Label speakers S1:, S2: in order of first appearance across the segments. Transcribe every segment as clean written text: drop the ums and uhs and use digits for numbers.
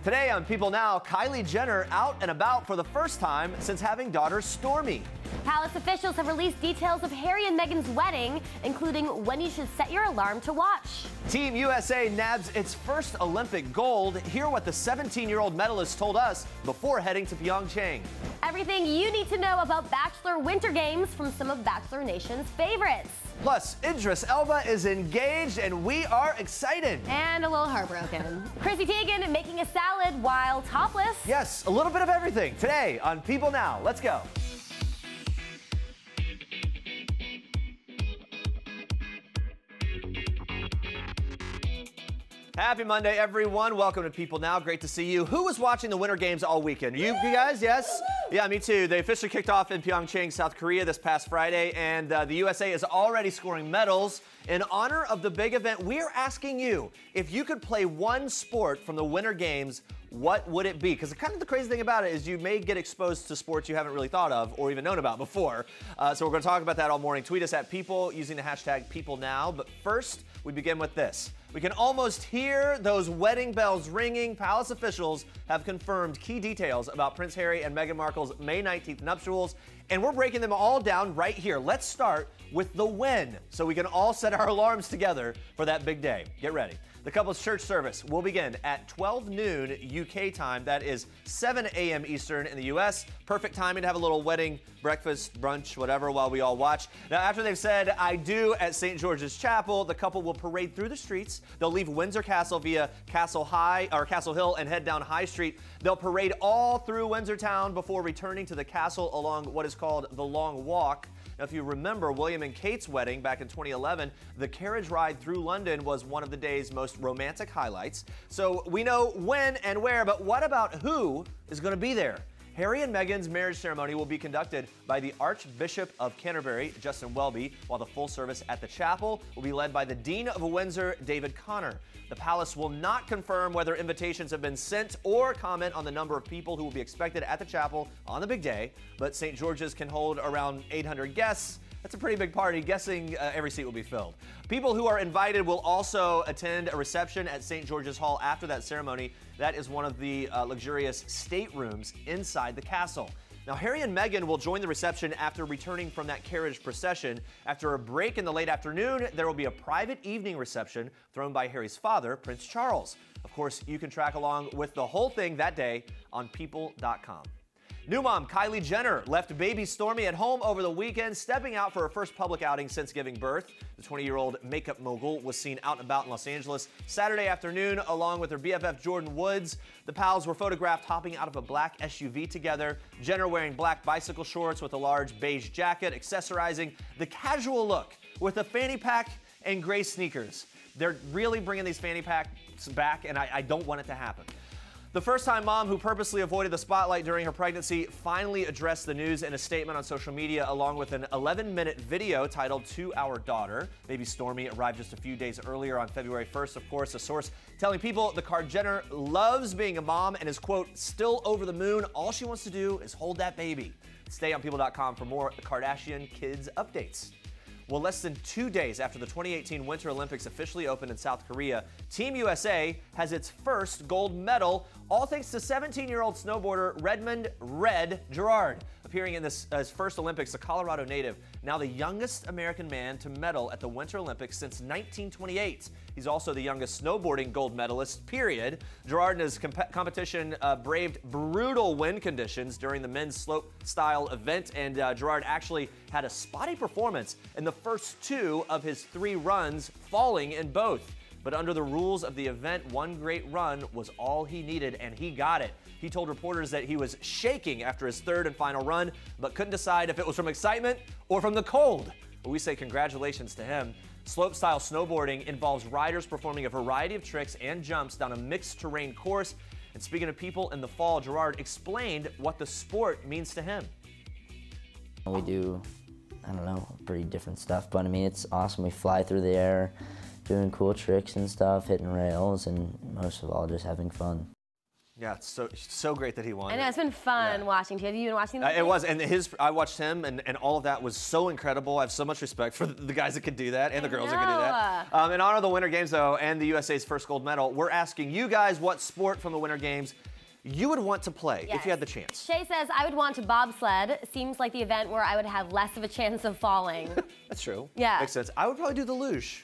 S1: Today on People Now, Kylie Jenner out and about for the first time since having daughter Stormi.
S2: Palace officials have released details of Harry and Meghan's wedding, including when you should set your alarm to watch.
S1: Team USA nabs its first Olympic gold. Hear what the 17-year-old medalist told us before heading to Pyeongchang.
S2: Everything you need to know about Bachelor Winter Games from some of Bachelor Nation's favorites.
S1: Plus, Idris Elba is engaged and we are excited.
S2: And a little heartbroken. Chrissy Teigen making a salad while topless.
S1: Yes, a little bit of everything today on People Now. Let's go. Happy Monday, everyone. Welcome to People Now. Great to see you. Who was watching the Winter Games all weekend? You guys, yes? Yeah, me too. They officially kicked off in Pyeongchang, South Korea this past Friday, and the USA is already scoring medals. In honor of the big event, we're asking you, if you could play one sport from the Winter Games, what would it be? Because kind of the crazy thing about it is you may get exposed to sports you haven't really thought of or even known about before. So we're going to talk about that all morning. Tweet us at People using the hashtag PeopleNow. But first, we begin with this. We can almost hear those wedding bells ringing. Palace officials have confirmed key details about Prince Harry and Meghan Markle's May 19th nuptials, and we're breaking them all down right here. Let's start with the when, so we can all set our alarms together for that big day. Get ready. The couple's church service will begin at 12 noon UK time. That is 7 a.m. Eastern in the US. Perfect timing to have a little wedding breakfast, brunch, whatever, while we all watch. Now, after they've said I do at St. George's Chapel, the couple will parade through the streets. They'll leave Windsor Castle via Castle Hill and head down High Street. They'll parade all through Windsor town before returning to the castle along what is called the Long Walk. Now, if you remember William and Kate's wedding back in 2011, the carriage ride through London was one of the day's most romantic highlights. So we know when and where, but what about who is going to be there? Harry and Meghan's marriage ceremony will be conducted by the Archbishop of Canterbury, Justin Welby, while the full service at the chapel will be led by the Dean of Windsor, David Connor. The palace will not confirm whether invitations have been sent or comment on the number of people who will be expected at the chapel on the big day, but St. George's can hold around 800 guests. That's a pretty big party. Guessing every seat will be filled. People who are invited will also attend a reception at St. George's Hall after that ceremony. That is one of the luxurious staterooms inside the castle. Now, Harry and Meghan will join the reception after returning from that carriage procession. After a break in the late afternoon, there will be a private evening reception thrown by Harry's father, Prince Charles. Of course, you can track along with the whole thing that day on People.com. New mom Kylie Jenner left baby Stormi at home over the weekend, stepping out for her first public outing since giving birth. The 20-year-old makeup mogul was seen out and about in Los Angeles Saturday afternoon along with her BFF Jordan Woods. The pals were photographed hopping out of a black SUV together. Jenner wearing black bicycle shorts with a large beige jacket, accessorizing the casual look with a fanny pack and gray sneakers. They're really bringing these fanny packs back, and I don't want it to happen. The first-time mom who purposely avoided the spotlight during her pregnancy finally addressed the news in a statement on social media along with an 11-minute video titled To Our Daughter. Baby Stormi arrived just a few days earlier on February 1st, of course, a source telling People the Kar Jenner loves being a mom and is, quote, still over the moon. All she wants to do is hold that baby. Stay on People.com for more Kardashian kids updates. Well, less than 2 days after the 2018 Winter Olympics officially opened in South Korea, Team USA has its first gold medal, all thanks to 17-year-old snowboarder Redmond "Red" Gerard. Appearing in his first Olympics, a Colorado native, now the youngest American man to medal at the Winter Olympics since 1928. He's also the youngest snowboarding gold medalist, period. Gerard and his competition braved brutal wind conditions during the men's slope-style event, and Gerard actually had a spotty performance in the first two of his 3 runs, falling in both. But under the rules of the event, one great run was all he needed, and he got it. He told reporters that he was shaking after his third and final run, but couldn't decide if it was from excitement or from the cold. But we say congratulations to him. Slope-style snowboarding involves riders performing a variety of tricks and jumps down a mixed terrain course. And speaking of people in the fall, Gerard explained what the sport means to him.
S3: We do, I don't know, pretty different stuff, but I mean, it's awesome. We fly through the air, doing cool tricks and stuff, hitting rails, and most of all, just having fun.
S1: Yeah, it's so great that he won.
S2: I know, it's been fun watching too. Have you been watching this?
S1: It was, and I watched him, and all of that was so incredible. I have so much respect for the guys that could do that, and the girls that could do that. In honor of the Winter Games, though, and the USA's first gold medal, we're asking you guys what sport from the Winter Games you would want to play if you had the chance.
S2: Shay says, I would want to bobsled. Seems like the event where I would have less of a chance of falling.
S1: That's true.
S2: Yeah.
S1: Makes sense. I would probably do the luge.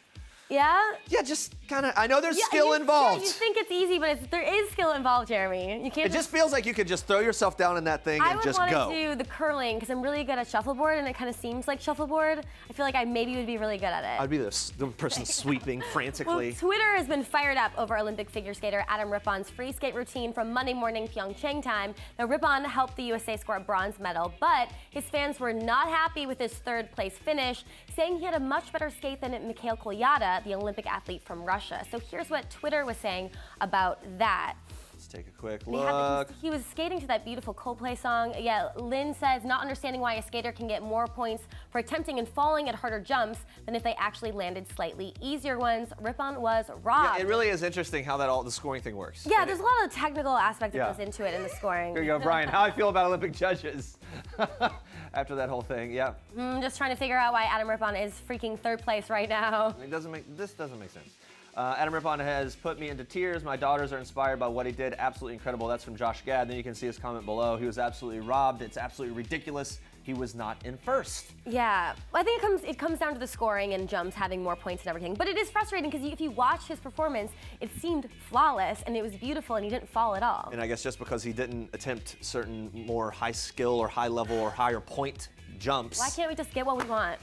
S2: Yeah?
S1: Yeah, just kind of, I know there's skill involved.
S2: Yeah, you think it's easy, but there is skill involved, Jeremy. You can't.
S1: It just feels like you could just throw yourself down in that thing and just go.
S2: I would want to do the curling because I'm really good at shuffleboard, and it kind of seems like shuffleboard. I feel like I maybe would be really good at it.
S1: I'd be the person sweeping frantically.
S2: Well, Twitter has been fired up over Olympic figure skater Adam Rippon's free skate routine from Monday morning Pyeongchang time. Now, Rippon helped the USA score a bronze medal, but his fans were not happy with his third place finish, saying he had a much better skate than Mikhail Kolyada, the Olympic athlete from Russia. So here's what Twitter was saying about that.
S1: Let's take a quick look.
S2: He was skating to that beautiful Coldplay song. Yeah, Lynn says, not understanding why a skater can get more points for attempting and falling at harder jumps than if they actually landed slightly easier ones. Rippon was robbed.
S1: Yeah, it really is interesting how the scoring thing works.
S2: Yeah, there's a lot of technical aspect that goes into it in the scoring.
S1: Here you go, Brian. How I feel about Olympic judges after that whole thing. Yeah.
S2: Just trying to figure out why Adam Rippon is freaking third place right now.
S1: This doesn't make sense. Adam Rippon has put me into tears. My daughters are inspired by what he did. Absolutely incredible. That's from Josh Gad. Then you can see his comment below. He was absolutely robbed. It's absolutely ridiculous. He was not in first.
S2: Yeah, well, I think it comes down to the scoring and jumps having more points and everything. But it is frustrating because if you watch his performance, it seemed flawless and it was beautiful and he didn't fall at all.
S1: And I guess just because he didn't attempt certain more high skill or high level or higher point jumps.
S2: Why can't we just get what we want?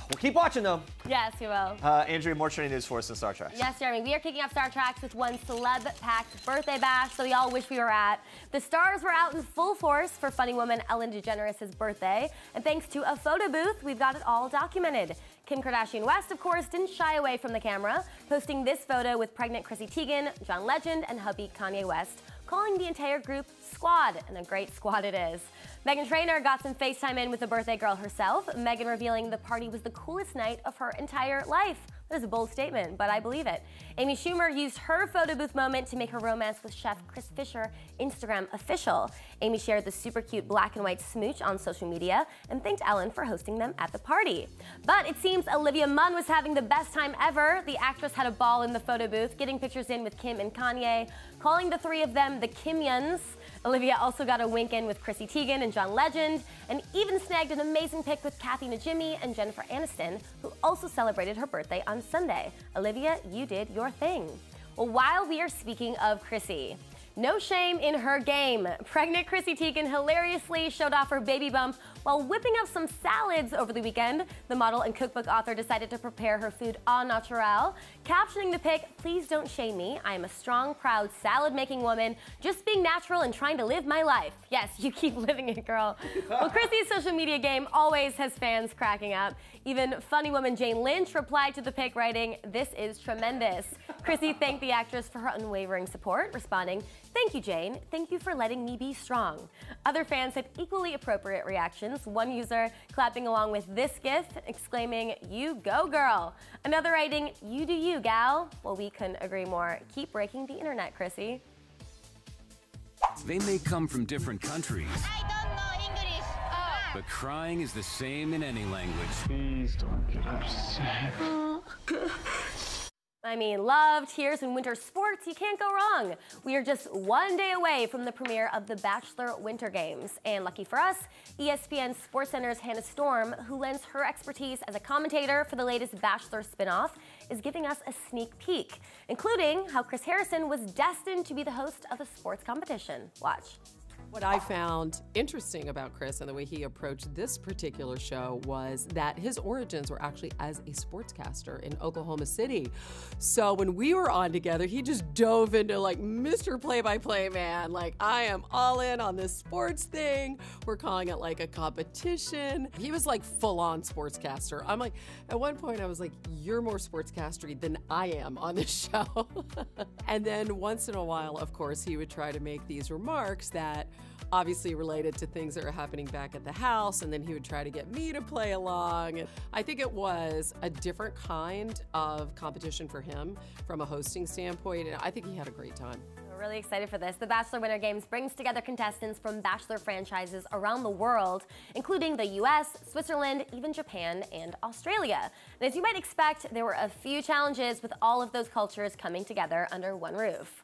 S1: We'll keep watching, though.
S2: Yes, we will.
S1: Andrea, more trending news for us in Star Trek.
S2: Yes, Jeremy. We are kicking off Star Trek with one celeb-packed birthday bash, so we all wish we were at. The stars were out in full force for funny woman Ellen DeGeneres' birthday, and thanks to a photo booth, we've got it all documented. Kim Kardashian West, of course, didn't shy away from the camera, posting this photo with pregnant Chrissy Teigen, John Legend, and hubby Kanye West, calling the entire group squad, and a great squad it is. Meghan Trainor got some FaceTime in with the birthday girl herself, Meghan revealing the party was the coolest night of her entire life. That is a bold statement, but I believe it. Amy Schumer used her photo booth moment to make her romance with chef Chris Fisher Instagram official. Amy shared the super cute black and white smooch on social media and thanked Ellen for hosting them at the party. But it seems Olivia Munn was having the best time ever. The actress had a ball in the photo booth, getting pictures in with Kim and Kanye, calling the three of them the Kimyans. Olivia also got a wink in with Chrissy Teigen and John Legend, and even snagged an amazing pic with Kathy Najimy and Jennifer Aniston, who also celebrated her birthday on Sunday. Olivia, you did your thing. Well, while we are speaking of Chrissy, no shame in her game. Pregnant Chrissy Teigen hilariously showed off her baby bump while whipping up some salads over the weekend. The model and cookbook author decided to prepare her food au naturel, captioning the pic, "Please don't shame me. I am a strong, proud, salad-making woman, just being natural and trying to live my life." Yes, you keep living it, girl. Well, Chrissy's social media game always has fans cracking up. Even funny woman Jane Lynch replied to the pic, writing, "This is tremendous." Chrissy thanked the actress for her unwavering support, responding, "Thank you, Jane. Thank you for letting me be strong." Other fans had equally appropriate reactions. One user clapping along with this gif, exclaiming, "You go, girl." Another writing, "You do you, gal." Well, we couldn't agree more. Keep breaking the internet, Chrissy.
S4: They may come from different countries.
S5: I don't know English.
S4: But crying is the same in any language.
S6: Please don't get upset.
S2: I mean, love, tears, and winter sports, you can't go wrong. We are just one day away from the premiere of the Bachelor Winter Games. And lucky for us, ESPN SportsCenter's Hannah Storm, who lends her expertise as a commentator for the latest Bachelor spinoff, is giving us a sneak peek, including how Chris Harrison was destined to be the host of a sports competition. Watch.
S7: What I found interesting about Chris and the way he approached this particular show was that his origins were actually as a sportscaster in Oklahoma City. So when we were on together, he just dove into like Mr. Play-by-Play man. Like, I am all in on this sports thing. We're calling it like a competition. He was like full-on sportscaster. I'm like, at one point I was like, you're more sportscastery than I am on this show. And then once in a while, of course, he would try to make these remarks that obviously related to things that were happening back at the house, and then he would try to get me to play along. I think it was a different kind of competition for him from a hosting standpoint, and I think he had a great time.
S2: We're really excited for this. The Bachelor Winter Games brings together contestants from Bachelor franchises around the world, including the US, Switzerland, even Japan, and Australia. And as you might expect, there were a few challenges with all of those cultures coming together under one roof.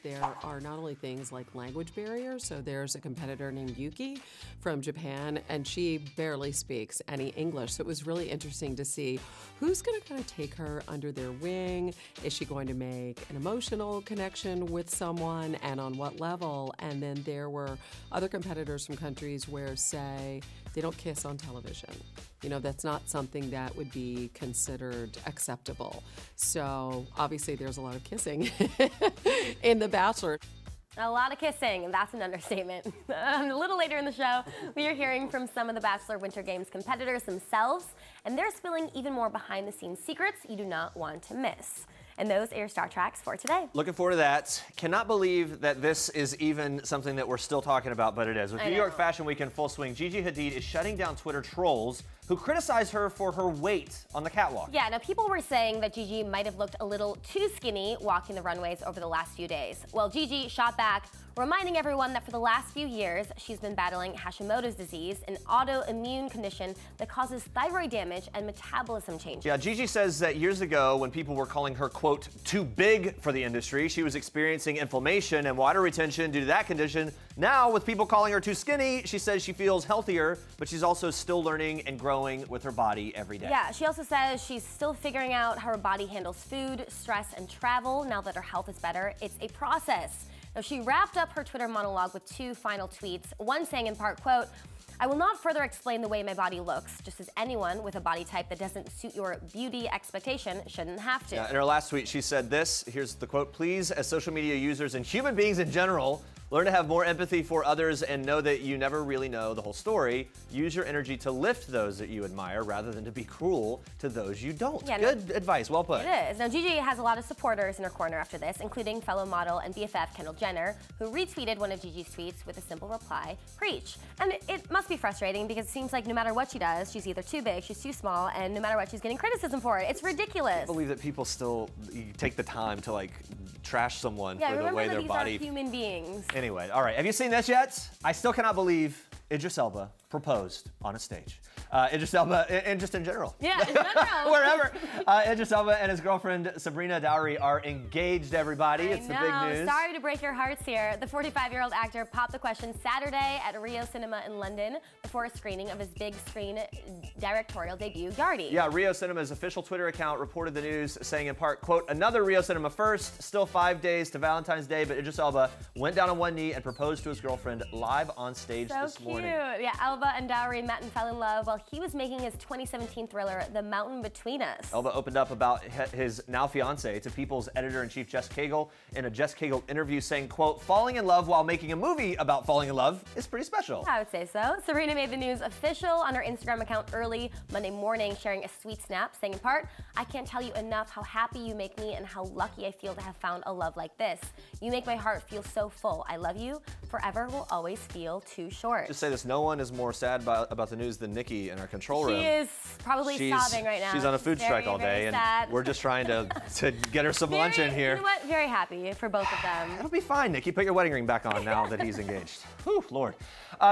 S7: There are not only things like language barriers, so there's a competitor named Yuki from Japan, and she barely speaks any English. So it was really interesting to see who's going to kind of take her under their wing. Is she going to make an emotional connection with someone, and on what level? And then there were other competitors from countries where, say, they don't kiss on television. You know, that's not something that would be considered acceptable. So obviously there's a lot of kissing in The Bachelor.
S2: A lot of kissing, that's an understatement. A little later in the show, we are hearing from some of the Bachelor Winter Games competitors themselves, and they're spilling even more behind-the-scenes secrets you do not want to miss. And those are your Star Tracks for today.
S1: Looking forward to that. Cannot believe that this is even something that we're still talking about, but it is. With New York Fashion Week in full swing, Gigi Hadid is shutting down Twitter trolls who criticize her for her weight on the catwalk.
S2: Yeah, now people were saying that Gigi might have looked a little too skinny walking the runways over the last few days. Well, Gigi shot back, reminding everyone that for the last few years, she's been battling Hashimoto's disease, an autoimmune condition that causes thyroid damage and metabolism changes.
S1: Yeah, Gigi says that years ago, when people were calling her, quote, too big for the industry, she was experiencing inflammation and water retention due to that condition. Now, with people calling her too skinny, she says she feels healthier, but she's also still learning and growing with her body every day.
S2: Yeah, she also says she's still figuring out how her body handles food, stress, and travel now that her health is better. It's a process. Now, she wrapped up her Twitter monologue with two final tweets, one saying in part, quote, I will not further explain the way my body looks, just as anyone with a body type that doesn't suit your beauty expectation shouldn't have to.
S1: Yeah, in her last tweet, she said this, here's the quote, please, as social media users and human beings in general, learn to have more empathy for others and know that you never really know the whole story. Use your energy to lift those that you admire rather than to be cruel to those you don't. Yeah, good advice, well put.
S2: It is. Now, Gigi has a lot of supporters in her corner after this, including fellow model and BFF Kendall Jenner, who retweeted one of Gigi's tweets with a simple reply, preach. And it must be frustrating because it seems like no matter what she does, she's either too big, she's too small, and no matter what, she's getting criticism for it. It's ridiculous. I
S1: can't believe that people still take the time to like trash someone for the way their body.
S2: Yeah, remember these are human beings.
S1: Anyway, all right, have you seen this yet? I still cannot believe Idris Elba proposed on a stage. Idris Elba, and just in general.
S2: Yeah, in general.
S1: Wherever. Idris Elba and his girlfriend Sabrina Dowry are engaged, everybody. It's the big news.
S2: Sorry to break your hearts here. The 45-year-old actor popped the question Saturday at Rio Cinema in London before a screening of his big screen directorial debut, Yardy.
S1: Yeah, Rio Cinema's official Twitter account reported the news, saying in part, quote, another Rio Cinema first, still 5 days to Valentine's Day, but Idris Elba went down on one knee and proposed to his girlfriend live on stage this morning.
S2: So cute. Yeah, Elba and Dowry met and fell in love while he was making his 2017 thriller, The Mountain Between Us.
S1: Elba opened up about his now fiance to People's editor-in-chief Jess Cagle in a Jess Cagle interview, saying, quote, falling in love while making a movie about falling in love is pretty special.
S2: I would say so. Sabrina made the news official on her Instagram account early Monday morning, sharing a sweet snap, saying in part, I can't tell you enough how happy you make me and how lucky I feel to have found a love like this. You make my heart feel so full. I love you. Forever will always feel too short.
S1: Just say this, no one is more sad about the news than Nikki in our control room.
S2: She is probably sobbing right now.
S1: She's on a food strike all day, and we're just trying to get her some lunch in here.
S2: You know what? Very happy for both of them.
S1: It'll be fine, Nikki. Put your wedding ring back on now that he's engaged. Whew, Lord.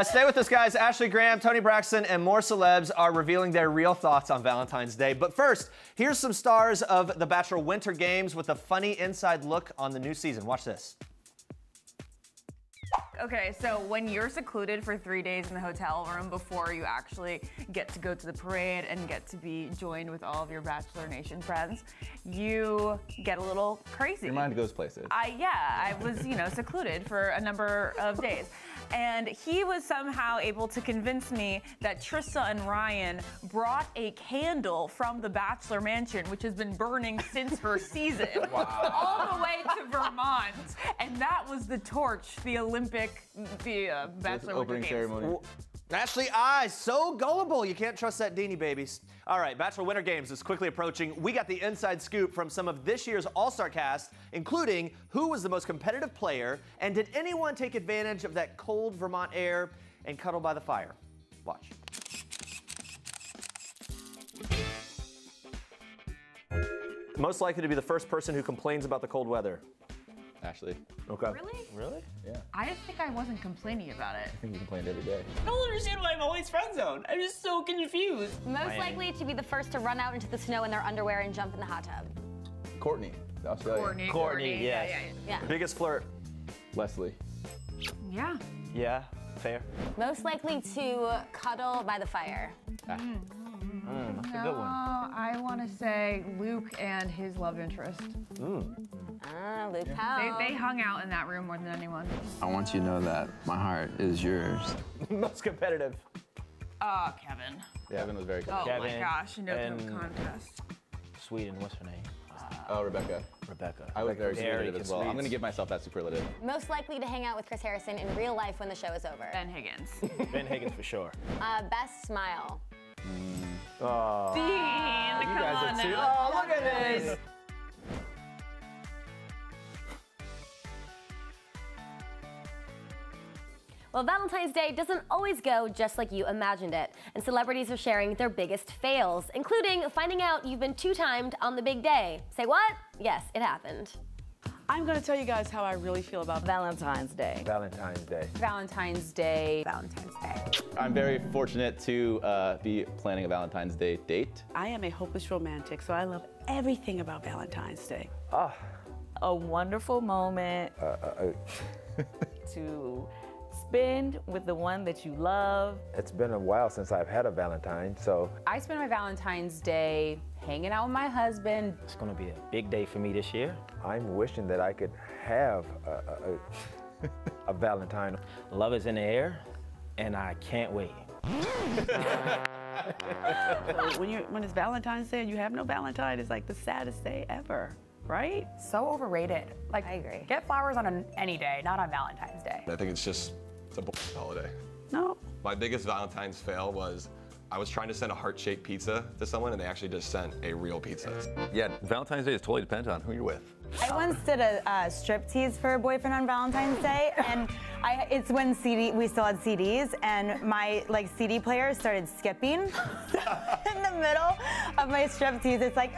S1: Stay with us, guys. Ashley Graham, Toni Braxton, and more celebs are revealing their real thoughts on Valentine's Day. But first, here's some stars of the Bachelor Winter Games with a funny inside look on the new season. Watch this.
S5: Okay, so when you're secluded for 3 days in the hotel room before you actually get to go to the parade and get to be joined with all of your Bachelor Nation friends, you get a little crazy.
S8: Your mind goes places.
S5: I was, secluded for a number of days. And he was somehow able to convince me that Trista and Ryan brought a candle from the Bachelor Mansion, which has been burning since her season, all the way to Vermont. And that was the torch, the Bachelor
S8: opening
S5: Winter
S8: ceremony.
S5: Games.
S1: Ashley Eyes, so gullible. You can't trust that Deanie babies. All right, Bachelor Winter Games is quickly approaching. We got the inside scoop from some of this year's All-Star cast, including who was the most competitive player, and did anyone take advantage of that cold Vermont air and cuddle by the fire? Watch. Most likely to be the first person who complains about the cold weather.
S8: Ashley.
S9: Okay.
S5: Really?
S9: Really?
S8: Yeah.
S5: I think I wasn't complaining about it.
S8: I think you complained every day.
S10: I don't understand why I'm always friend zoned. I'm just so confused.
S2: Most likely to be the first to run out into the snow in their underwear and jump in the hot tub.
S8: Courtney, the Australian.
S9: Courtney, yes.
S2: Yeah.
S1: Biggest flirt.
S8: Leslie.
S5: Yeah.
S9: Yeah, fair.
S2: Most likely to cuddle by the fire.
S9: That's a good one.
S5: I want to say Luke and his love interest.
S2: Luke Powell.
S5: They hung out in that room more than anyone.
S6: I want you to know that my heart is yours.
S9: Most competitive.
S5: Kevin.
S8: Yeah, Kevin was very
S5: Oh
S8: competitive.
S5: my
S9: Kevin
S5: gosh, no
S9: and-
S5: contest.
S9: Sweden, what's her name?
S8: Oh, Rebecca.
S9: Rebecca.
S8: I was very competitive
S9: good
S8: as well. I'm
S9: sweets.
S8: going to give myself that superlative.
S2: Most likely to hang out with Chris Harrison in real life when the show is over.
S5: Ben Higgins.
S9: Ben Higgins for sure.
S2: Best smile.
S9: Oh.
S5: Dean,
S9: You
S5: come
S9: guys
S5: on
S9: are too.
S5: now.
S9: Oh, look at this.
S2: Well, Valentine's Day doesn't always go just like you imagined it, and celebrities are sharing their biggest fails, including finding out you've been two-timed on the big day. Say what? Yes, it happened.
S10: I'm gonna tell you guys how I really feel about Valentine's Day.
S9: Valentine's Day.
S10: Valentine's Day. Valentine's Day.
S8: I'm very fortunate to be planning a Valentine's Day date.
S10: I am a hopeless romantic, so I love everything about Valentine's Day.
S9: Ah.
S10: A wonderful moment to spend with the one that you love.
S11: It's been a while since I've had a Valentine, so.
S10: I spend my Valentine's Day hanging out with my husband.
S9: It's gonna be a big day for me this year.
S11: I'm wishing that I could have a Valentine.
S9: Love is in the air, and I can't wait.
S10: So when it's Valentine's Day and you have no Valentine, it's like the saddest day ever, right?
S12: So overrated. Like,
S2: I agree.
S12: Get flowers on any day, not on Valentine's Day.
S13: I think it's a holiday.
S10: No.
S13: My biggest Valentine's fail was I was trying to send a heart-shaped pizza to someone and they actually just sent a real pizza.
S8: Yeah, Valentine's Day is totally depends on who you're with.
S14: I once did a striptease for a boyfriend on Valentine's Day, and it's when we still had CDs, and my CD player started skipping. In the middle of my striptease, it's like.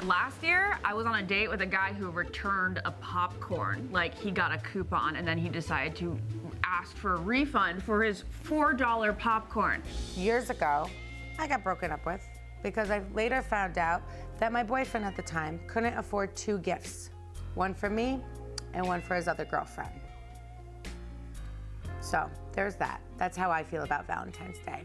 S5: Last year, I was on a date with a guy who returned a popcorn. Like, he got a coupon, and then he decided to ask for a refund for his $4 popcorn.
S15: Years ago, I got broken up with because I later found out that my boyfriend at the time couldn't afford two gifts, one for me and one for his other girlfriend. So there's that. That's how I feel about Valentine's Day.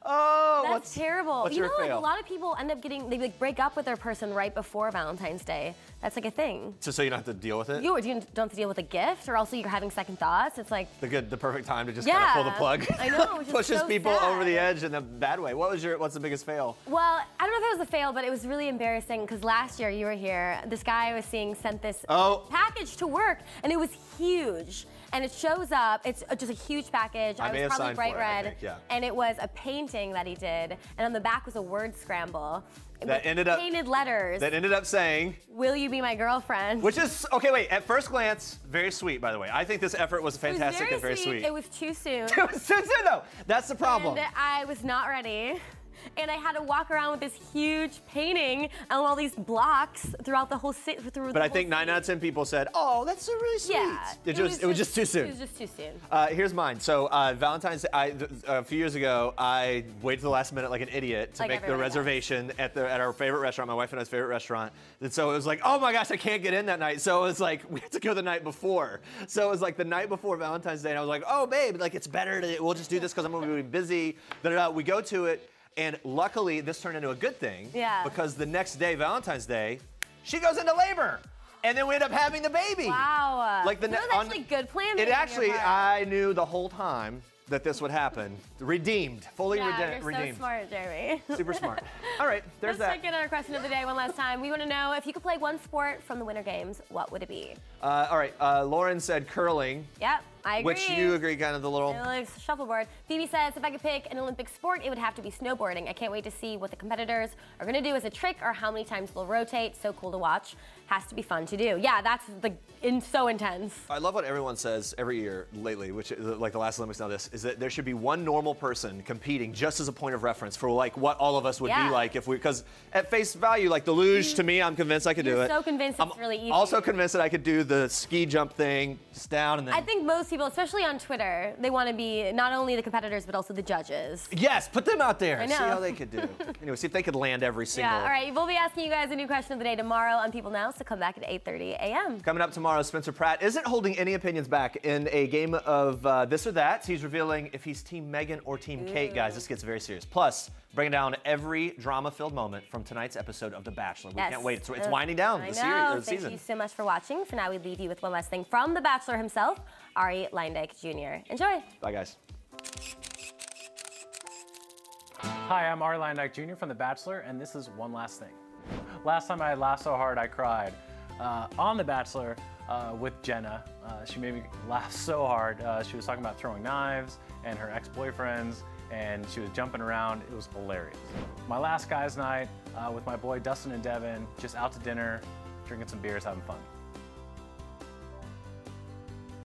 S1: Oh,
S2: That's terrible.
S1: what's
S2: you
S1: your
S2: know,
S1: fail?
S2: a lot of people end up they break up with their person right before Valentine's Day. That's like a thing.
S1: So you don't have to deal with it?
S2: You don't have to deal with a gift, or also you're having second thoughts. It's like
S1: The perfect time to just
S2: Yeah.
S1: kind of pull the plug.
S2: I know, which is
S1: Pushes
S2: so
S1: people
S2: sad.
S1: over the edge in a bad way. What's the biggest fail?
S2: Well, I don't know if it was a fail, but it was really embarrassing because last year you were here. This guy I was seeing sent this package to work, and it was huge. And it shows up, it's just a huge package.
S1: I may
S2: was
S1: have
S2: probably
S1: signed
S2: bright
S1: for it, I
S2: red.
S1: think, yeah.
S2: And it was a painting that he did. And on the back was a word scramble.
S1: That
S2: with
S1: ended up
S2: painted letters.
S1: That ended up saying,
S2: "Will you be my girlfriend?"
S1: which is, okay, wait, at first glance, very sweet, by the way. I think this effort was fantastic
S2: It was
S1: and very sweet.
S2: It was too soon.
S1: It was too soon, though. That's the problem.
S2: And I was not ready. And I had to walk around with this huge painting and all these blocks throughout the whole city.
S1: But I think 9 out of 10 people said, "Oh, that's so really sweet."
S2: Yeah,
S1: it was just too soon.
S2: It was just too soon.
S1: Here's mine. So Valentine's Day, a few years ago, I waited to the last minute like an idiot to
S2: Like
S1: make the
S2: everybody
S1: reservation at our favorite restaurant, my wife and I's favorite restaurant. And so it was like, oh my gosh, I can't get in that night. So it was like, we had to go the night before. So it was like the night before Valentine's Day, and I was like, oh babe, like it's better we'll just do this because I'm gonna be busy. We go to it. And luckily, this turned into a good thing.
S2: Yeah.
S1: Because the next day, Valentine's Day, she goes into labor. And then we end up having the baby.
S2: Wow.
S1: Like
S2: that was actually good planning.
S1: It
S2: on
S1: actually,
S2: your part.
S1: I knew the whole time that this would happen. Redeemed, fully
S2: You're
S1: redeemed.
S2: so smart, Jeremy.
S1: Super smart. All right, there's
S2: Let's
S1: that.
S2: check in our question of the day one last time. We want to know if you could play one sport from the Winter Games, what would it be?
S1: All right, Lauren said curling.
S2: Yep. I agree.
S1: Which you agree, kind of the little...
S2: Like shuffleboard. Phoebe says, if I could pick an Olympic sport, it would have to be snowboarding. I can't wait to see what the competitors are going to do as a trick or how many times they'll rotate. So cool to watch. Has to be fun to do. Yeah, that's so intense.
S1: I love what everyone says every year lately, which like the last Olympics now this, is that there should be one normal person competing just as a point of reference for like what all of us would be like if we, because at face value, like the luge, to me, I'm convinced I could do it.
S2: You're so convinced it's really easy.
S1: Also convinced that I could do the ski jump thing, just down and then.
S2: I think most people, especially on Twitter, they want to be not only the competitors, but also the judges.
S1: Yes, put them out there.
S2: I know.
S1: See how they could do. Anyway, see if they could land every single.
S2: Yeah, all right. We'll be asking you guys a new question of the day tomorrow on People Now, so come back at 8:30 a.m.
S1: Coming up tomorrow, Spencer Pratt isn't holding any opinions back in a game of this or that. He's revealing if he's Team Meghan or Team Kate, guys. This gets very serious. Plus, bringing down every drama-filled moment from tonight's episode of The Bachelor. We can't wait. It's winding down the series, the season.
S2: Thank you so much for watching. For now, we leave you with one last thing from The Bachelor himself, Ari Leindijk Jr. Enjoy.
S1: Bye, guys.
S16: Hi, I'm Ari Leindijk Jr. from The Bachelor, and this is one last thing. Last time I laughed so hard I cried. On The Bachelor with Jenna, she made me laugh so hard. She was talking about throwing knives and her ex-boyfriends, and she was jumping around. It was hilarious. My last guys' night with my boy Dustin and Devin, just out to dinner, drinking some beers, having fun.